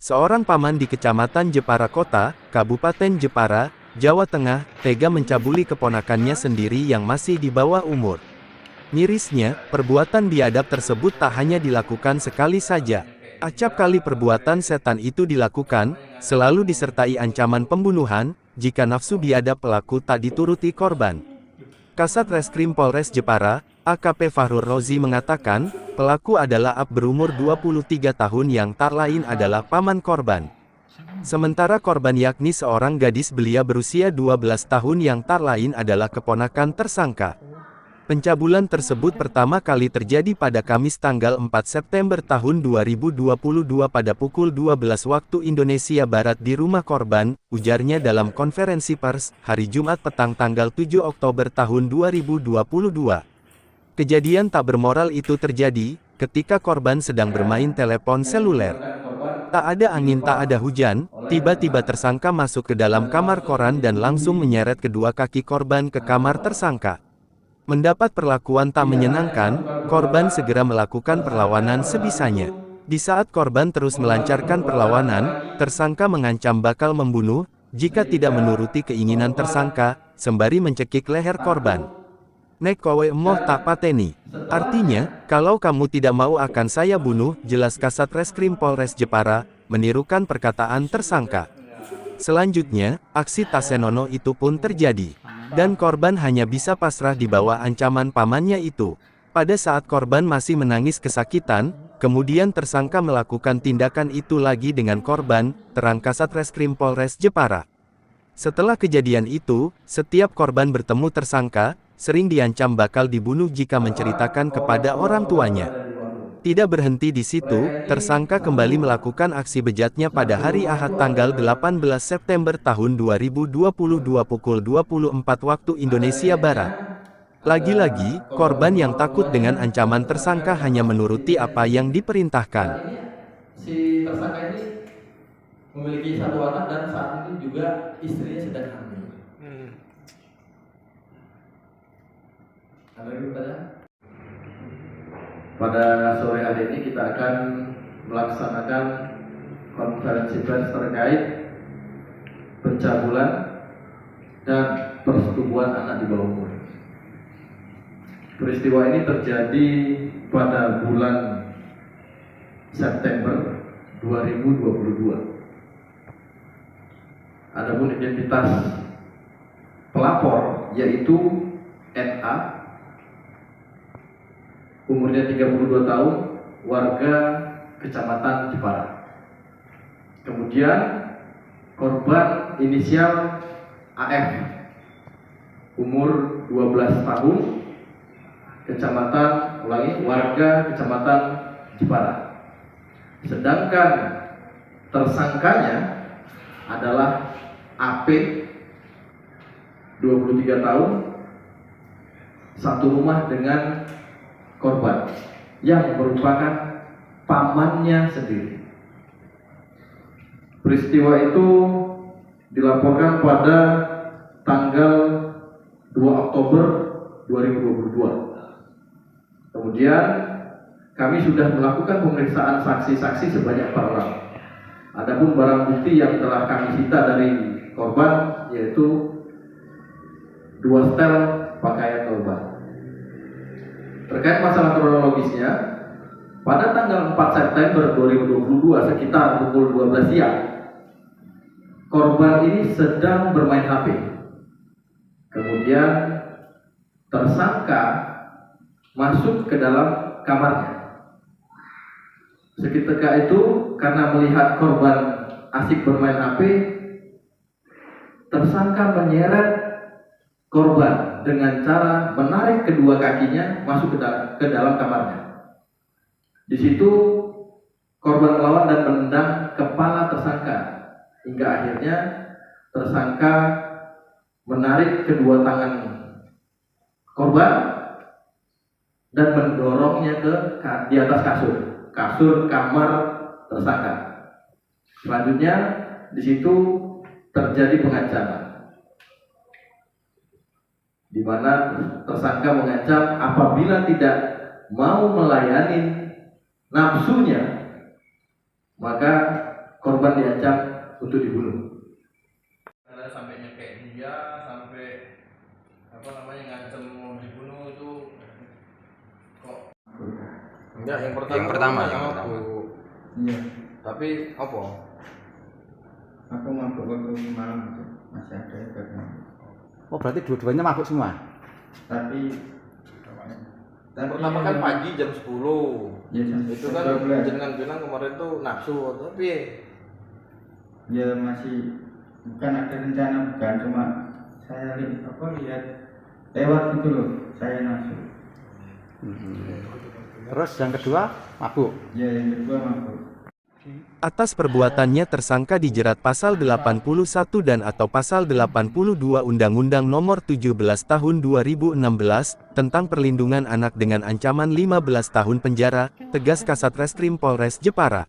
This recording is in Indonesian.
Seorang paman di Kecamatan Jepara Kota, Kabupaten Jepara, Jawa Tengah, tega mencabuli keponakannya sendiri yang masih di bawah umur. Mirisnya, perbuatan biadab tersebut tak hanya dilakukan sekali saja. Acap kali perbuatan setan itu dilakukan, selalu disertai ancaman pembunuhan, jika nafsu biadab pelaku tak dituruti korban. Kasat Reskrim Polres Jepara, AKP Fahrur Rozi mengatakan, pelaku adalah AB berumur 23 tahun yang tak lain adalah paman korban. Sementara korban yakni seorang gadis belia berusia 12 tahun yang tak lain adalah keponakan tersangka. Pencabulan tersebut pertama kali terjadi pada Kamis tanggal 4 September tahun 2022 pada pukul 12 waktu Indonesia Barat di rumah korban, ujarnya dalam konferensi pers, hari Jumat petang tanggal 7 Oktober tahun 2022. Kejadian tak bermoral itu terjadi, ketika korban sedang bermain telepon seluler. Tak ada angin tak ada hujan, tiba-tiba tersangka masuk ke dalam kamar koran dan langsung menyeret kedua kaki korban ke kamar tersangka. Mendapat perlakuan tak menyenangkan, korban segera melakukan perlawanan sebisanya. Di saat korban terus melancarkan perlawanan, tersangka mengancam bakal membunuh, jika tidak menuruti keinginan tersangka, sembari mencekik leher korban. Nek kowe emoh tak pateni. Artinya, kalau kamu tidak mau akan saya bunuh, jelas Kasat Reskrim Polres Jepara, menirukan perkataan tersangka. Selanjutnya, aksi tak senonoh itu pun terjadi. Dan korban hanya bisa pasrah di bawah ancaman pamannya itu. Pada saat korban masih menangis kesakitan, kemudian tersangka melakukan tindakan itu lagi dengan korban, terang Kasat Reskrim Polres Jepara. Setelah kejadian itu, setiap korban bertemu tersangka, sering diancam bakal dibunuh jika menceritakan kepada orang tuanya. Tidak berhenti di situ, tersangka kembali melakukan aksi bejatnya pada hari Ahad tanggal 18 September tahun 2022 pukul 24 waktu Indonesia Barat. Lagi-lagi, korban yang takut dengan ancaman tersangka hanya menuruti apa yang diperintahkan. Ini si tersangka ini memiliki satu anak dan saat ini juga istrinya sedang hamil. Ada yang bertanya? Pada sore hari ini kita akan melaksanakan konferensi pers terkait pencabulan dan persetubuhan anak di bawah umur. Peristiwa ini terjadi pada bulan September 2022. Adapun identitas pelapor yaitu NA, umurnya 32 tahun, warga Kecamatan Jepara. Kemudian korban inisial AF, umur 12 tahun, warga Kecamatan Jepara. Sedangkan tersangkanya adalah AP, 23 tahun, satu rumah dengan korban yang merupakan pamannya sendiri. Peristiwa itu dilaporkan pada tanggal 2 Oktober 2022. Kemudian kami sudah melakukan pemeriksaan saksi-saksi sebanyak 4 orang. Adapun barang bukti yang telah kami sita dari korban yaitu 2 setel pakaian korban. Terkait masalah kronologisnya, pada tanggal 4 September 2022 sekitar pukul 12 siang, korban ini sedang bermain HP. Kemudian tersangka masuk ke dalam kamarnya. Seketika itu, karena melihat korban asik bermain HP, tersangka menyeret korban dengan cara menarik kedua kakinya masuk ke dalam kamarnya. Di situ korban melawan dan menendang kepala tersangka hingga akhirnya tersangka menarik kedua tangan korban dan mendorongnya di atas kasur kamar tersangka. Selanjutnya di situ terjadi pengancaman, di mana tersangka mengancam apabila tidak mau melayani nafsunya, maka korban diancam untuk dibunuh. Ada sampai nyekek dia, sampai apa namanya ngancem mau dibunuh itu kok? Enggak, yang pertama yang aku. Iya, Tapi apa? aku mabuk waktu malam itu masih ada efeknya. Oh berarti dua-duanya mabuk semua? Tapi Pertama kan pagi jam 10. ya, Itu kan 12. jenengan bilang kemarin tuh nafsu, tapi Ya masih bukan ada rencana, bukan cuma saya lihat lewat gitu loh, saya nafsu. Terus yang kedua mabuk? Ya yang kedua mabuk. Atas perbuatannya tersangka dijerat pasal 81 dan atau pasal 82 Undang-Undang Nomor 17 Tahun 2016 tentang Perlindungan Anak dengan ancaman 15 tahun penjara, tegas Kasat Reskrim Polres Jepara.